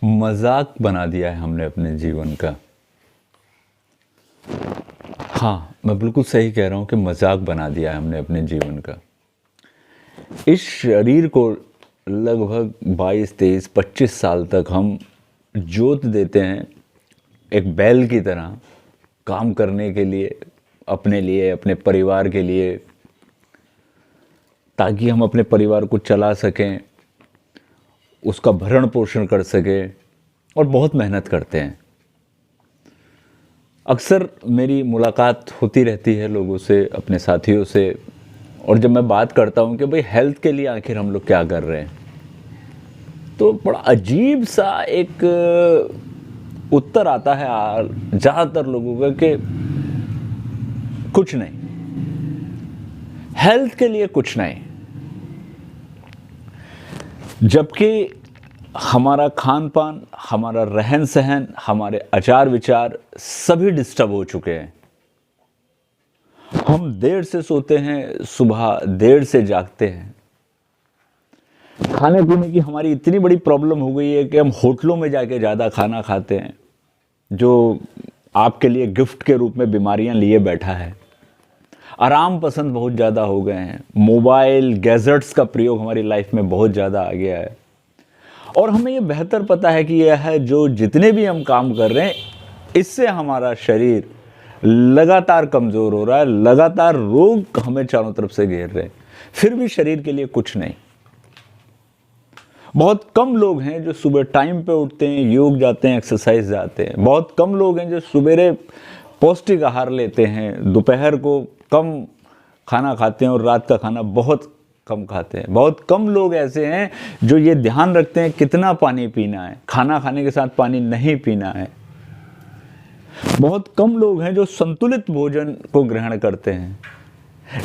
मजाक बना दिया है हमने अपने जीवन का। हाँ, मैं बिल्कुल सही कह रहा हूँ कि मजाक बना दिया है हमने अपने जीवन का। इस शरीर को लगभग 22, 23, 25 साल तक हम जोत देते हैं एक बैल की तरह, काम करने के लिए, अपने परिवार के लिए, ताकि हम अपने परिवार को चला सकें, उसका भरण पोषण कर सकें, और बहुत मेहनत करते हैं। अक्सर मेरी मुलाकात होती रहती है लोगों से, अपने साथियों से, और जब मैं बात करता हूँ कि भाई हेल्थ के लिए आखिर हम लोग क्या कर रहे हैं, तो बड़ा अजीब सा एक उत्तर आता है ज़्यादातर लोगों का कि कुछ नहीं, हेल्थ के लिए कुछ नहीं। जबकि हमारा खान पान, हमारा रहन सहन, हमारे आचार विचार सभी डिस्टर्ब हो चुके हैं। हम देर से सोते हैं, सुबह देर से जागते हैं। खाने पीने की हमारी इतनी बड़ी प्रॉब्लम हो गई है कि हम होटलों में जाके ज़्यादा खाना खाते हैं, जो आपके लिए गिफ्ट के रूप में बीमारियां लिए बैठा है। आराम पसंद बहुत ज़्यादा हो गए हैं। मोबाइल गैजेट्स का प्रयोग हमारी लाइफ में बहुत ज़्यादा आ गया है, और हमें ये बेहतर पता है कि यह है जो जितने भी हम काम कर रहे हैं, इससे हमारा शरीर लगातार कमज़ोर हो रहा है, लगातार रोग हमें चारों तरफ से घेर रहे हैं, फिर भी शरीर के लिए कुछ नहीं। बहुत कम लोग हैं जो सुबह टाइम पे उठते हैं, योग जाते हैं, एक्सरसाइज जाते हैं। बहुत कम लोग हैं जो सवेरे पौष्टिक आहार लेते हैं, दोपहर को कम खाना खाते हैं और रात का खाना बहुत कम खाते हैं। बहुत कम लोग ऐसे हैं जो ये ध्यान रखते हैं कितना पानी पीना है, खाना खाने के साथ पानी नहीं पीना है। बहुत कम लोग हैं जो संतुलित भोजन को ग्रहण करते हैं।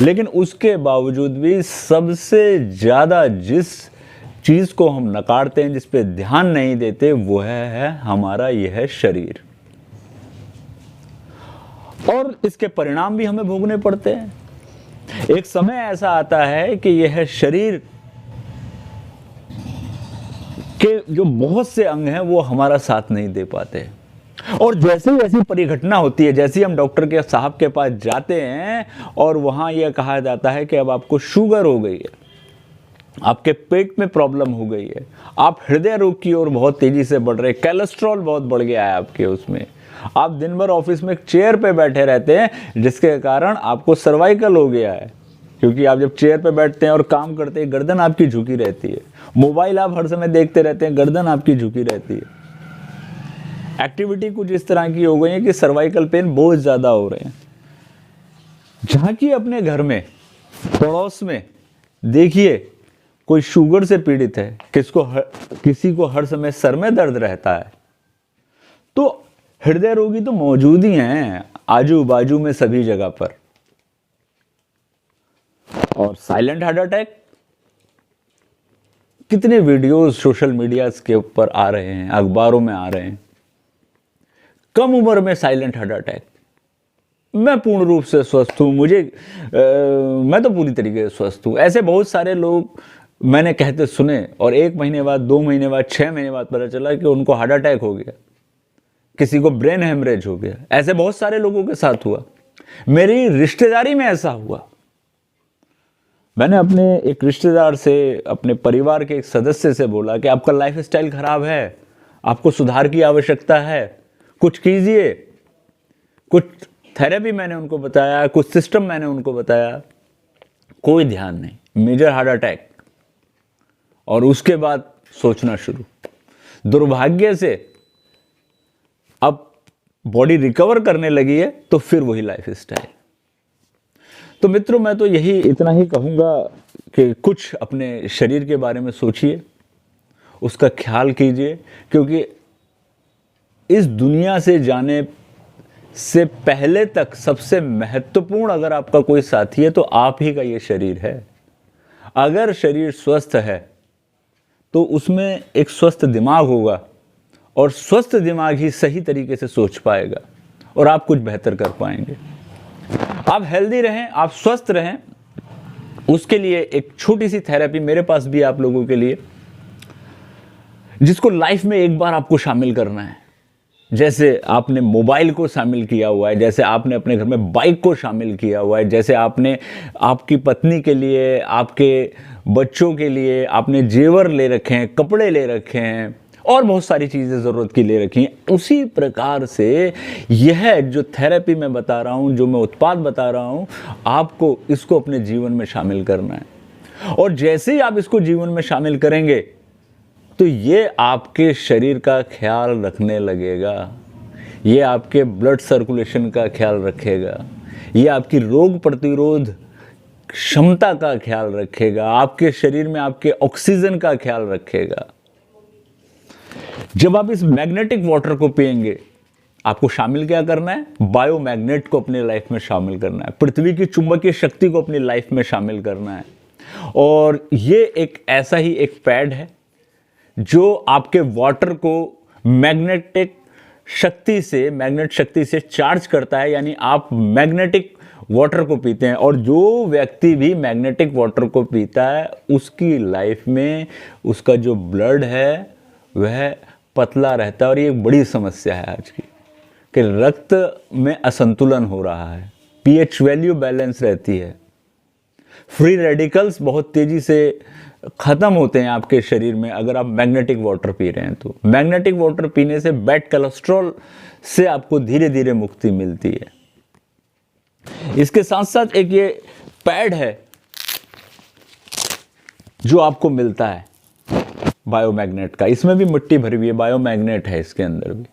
लेकिन उसके बावजूद भी सबसे ज़्यादा जिस चीज़ को हम नकारते हैं, जिस पे ध्यान नहीं देते, वो है हमारा यह शरीर। और इसके परिणाम भी हमें भोगने पड़ते हैं। एक समय ऐसा आता है कि यह शरीर के जो बहुत से अंग हैं वो हमारा साथ नहीं दे पाते, और जैसे ही ऐसी परिघटना होती है, जैसे ही हम डॉक्टर के साहब के पास जाते हैं और वहां यह कहा जाता है कि अब आपको शुगर हो गई है, आपके पेट में प्रॉब्लम हो गई है, आप हृदय रोग की ओर बहुत तेजी से बढ़ रहे हैं, कोलेस्ट्रॉल बहुत बढ़ गया है आपके उसमें, आप दिन भर ऑफिस में एक चेयर पे बैठे रहते हैं जिसके कारण आपको सर्वाइकल हो गया है, क्योंकि आप जब चेयर पे बैठते हैं और काम करते हैं, गर्दन आपकी झुकी रहती है। मोबाइल आप हर समय देखते रहते हैं, गर्दन आपकी झुकी रहती है। एक्टिविटी कुछ इस तरह की हो गई है कि सर्वाइकल पेन बहुत ज़्यादा हो रहे हैं। झांकिए अपने घर में, पड़ोस में, देखिए कोई शुगर से पीड़ित है, किसी को हर समय सर में दर्द रहता है, तो हृदय रोगी तो मौजूद ही हैं आजू बाजू में सभी जगह पर। और साइलेंट हार्ट अटैक, कितने वीडियोस सोशल मीडिया के ऊपर आ रहे हैं, अखबारों में आ रहे हैं। कम उम्र में साइलेंट हार्ट अटैक। मैं पूर्ण रूप से स्वस्थ हूं, मैं तो पूरी तरीके से स्वस्थ हूं। ऐसे बहुत सारे लोग मैंने कहते सुने, और 1 महीने बाद, 2 महीने बाद, 6 महीने बाद पता चला कि उनको हार्ट अटैक हो गया, किसी को ब्रेन हेमरेज हो गया। ऐसे बहुत सारे लोगों के साथ हुआ। मेरी रिश्तेदारी में ऐसा हुआ। मैंने अपने एक रिश्तेदार से, अपने परिवार के एक सदस्य से बोला कि आपका लाइफस्टाइल खराब है, आपको सुधार की आवश्यकता है, कुछ कीजिए। कुछ थेरेपी मैंने उनको बताया, कुछ सिस्टम मैंने उनको बताया, कोई ध्यान नहीं, मेजर हार्ट अटैक। और उसके बाद सोचना शुरू। दुर्भाग्य से अब बॉडी रिकवर करने लगी है, तो फिर वही लाइफस्टाइल। तो मित्रों, मैं तो यही इतना ही कहूँगा कि कुछ अपने शरीर के बारे में सोचिए, उसका ख्याल कीजिए, क्योंकि इस दुनिया से जाने से पहले तक सबसे महत्वपूर्ण अगर आपका कोई साथी है तो आप ही का ये शरीर है। अगर शरीर स्वस्थ है तो उसमें एक स्वस्थ दिमाग होगा, और स्वस्थ दिमाग ही सही तरीके से सोच पाएगा, और आप कुछ बेहतर कर पाएंगे। आप हेल्दी रहें, आप स्वस्थ रहें, उसके लिए एक छोटी सी थेरेपी मेरे पास भी आप लोगों के लिए। जिसको लाइफ में एक बार आपको शामिल करना है। जैसे आपने मोबाइल को शामिल किया हुआ है, जैसे आपने अपने घर में बाइक को शामिल किया हुआ है, जैसे आपने आपकी पत्नी के लिए, आपके बच्चों के लिए आपने जेवर ले रखे हैं, कपड़े ले रखे हैं और बहुत सारी चीज़ें ज़रूरत की ले रखी हैं। उसी प्रकार से यह जो थेरेपी मैं बता रहा हूँ, जो मैं उत्पाद बता रहा हूँ, आपको इसको अपने जीवन में शामिल करना है। और जैसे ही आप इसको जीवन में शामिल करेंगे तो ये आपके शरीर का ख्याल रखने लगेगा, ये आपके ब्लड सर्कुलेशन का ख्याल रखेगा, ये आपकी रोग प्रतिरोध क्षमता का ख्याल रखेगा, आपके शरीर में आपके ऑक्सीजन का ख्याल रखेगा। जब आप इस मैग्नेटिक वाटर को पिएंगे, आपको शामिल क्या करना है? बायोमैग्नेट को अपनी लाइफ में शामिल करना है, पृथ्वी की चुंबकीय शक्ति को अपनी लाइफ में शामिल करना है। और ये एक ऐसा ही एक पैड है जो आपके वाटर को मैग्नेट शक्ति से चार्ज करता है, यानी आप मैग्नेटिक वाटर को पीते हैं। और जो व्यक्ति भी मैग्नेटिक वाटर को पीता है उसकी लाइफ में उसका जो ब्लड है वह पतला रहता है। और ये एक बड़ी समस्या है आज की कि रक्त में असंतुलन हो रहा है, पीएच वैल्यू बैलेंस रहती है, फ्री रेडिकल्स बहुत तेजी से खत्म होते हैं आपके शरीर में अगर आप मैग्नेटिक वाटर पी रहे हैं। तो मैग्नेटिक वाटर पीने से बैड कोलेस्ट्रॉल से आपको धीरे धीरे मुक्ति मिलती है। इसके साथ साथ एक ये पैड है जो आपको मिलता है बायोमैग्नेट का, इसमें भी मिट्टी भरी हुई है, बायोमैग्नेट है इसके अंदर भी।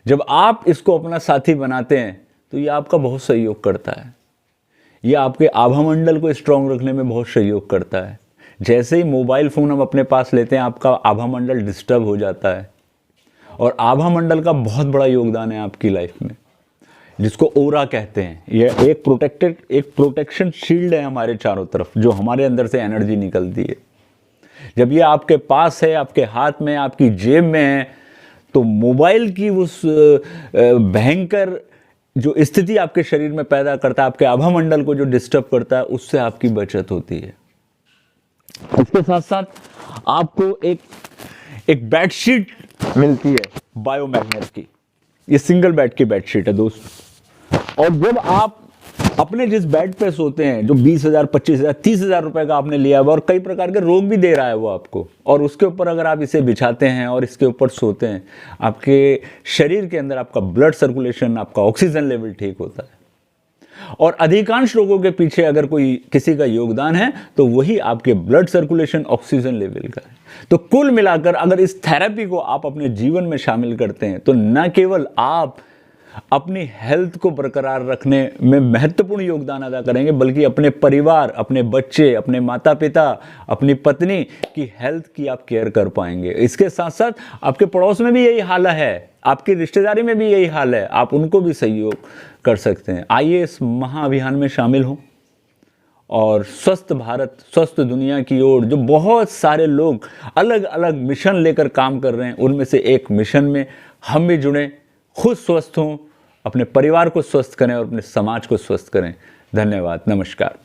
जब आप इसको अपना साथी बनाते हैं तो ये आपका बहुत सहयोग करता है, ये आपके आभामंडल को स्ट्रांग रखने में बहुत सहयोग करता है। जैसे ही मोबाइल फ़ोन हम अपने पास लेते हैं आपका आभामंडल डिस्टर्ब हो जाता है, और आभामंडल का बहुत बड़ा योगदान है आपकी लाइफ में, जिसको ओरा कहते हैं। यह एक प्रोटेक्शन शील्ड है हमारे चारों तरफ, जो हमारे अंदर से एनर्जी निकलती है। जब ये आपके पास है, आपके हाथ में, आपकी जेब में है, तो मोबाइल की उस भयंकर जो स्थिति आपके शरीर में पैदा करता है, आपके आभामंडल को जो डिस्टर्ब करता है, उससे आपकी बचत होती है। इसके साथ साथ आपको एक बेडशीट मिलती है बायोमैग्नेट की, ये सिंगल बेड की बेडशीट है दोस्त। और जब आप अपने जिस बेड पे सोते हैं, जो 20,000, 25,000, 30,000 रुपए का आपने लिया हुआ और कई प्रकार के रोग भी दे रहा है वो आपको, और उसके ऊपर अगर आप इसे बिछाते हैं और इसके ऊपर सोते हैं, आपके शरीर के अंदर आपका ब्लड सर्कुलेशन, आपका ऑक्सीजन लेवल ठीक होता है। और अधिकांश लोगों के पीछे अगर कोई किसी का योगदान है तो वही आपके ब्लड सर्कुलेशन, ऑक्सीजन लेवल का है। तो कुल मिलाकर अगर इस थेरेपी को आप अपने जीवन में शामिल करते हैं तो न केवल आप अपनी हेल्थ को बरकरार रखने में महत्वपूर्ण योगदान अदा करेंगे, बल्कि अपने परिवार, अपने बच्चे, अपने माता पिता, अपनी पत्नी की हेल्थ की आप केयर कर पाएंगे। इसके साथ साथ आपके पड़ोस में भी यही हाल है, आपकी रिश्तेदारी में भी यही हाल है, आप उनको भी सहयोग कर सकते हैं। आइए इस महाअभियान में शामिल हों और स्वस्थ भारत, स्वस्थ दुनिया की ओर जो बहुत सारे लोग अलग अलग मिशन लेकर काम कर रहे हैं, उनमें से एक मिशन में हम भी जुड़ें, खुद स्वस्थ हों, अपने परिवार को स्वस्थ करें और अपने समाज को स्वस्थ करें। धन्यवाद, नमस्कार।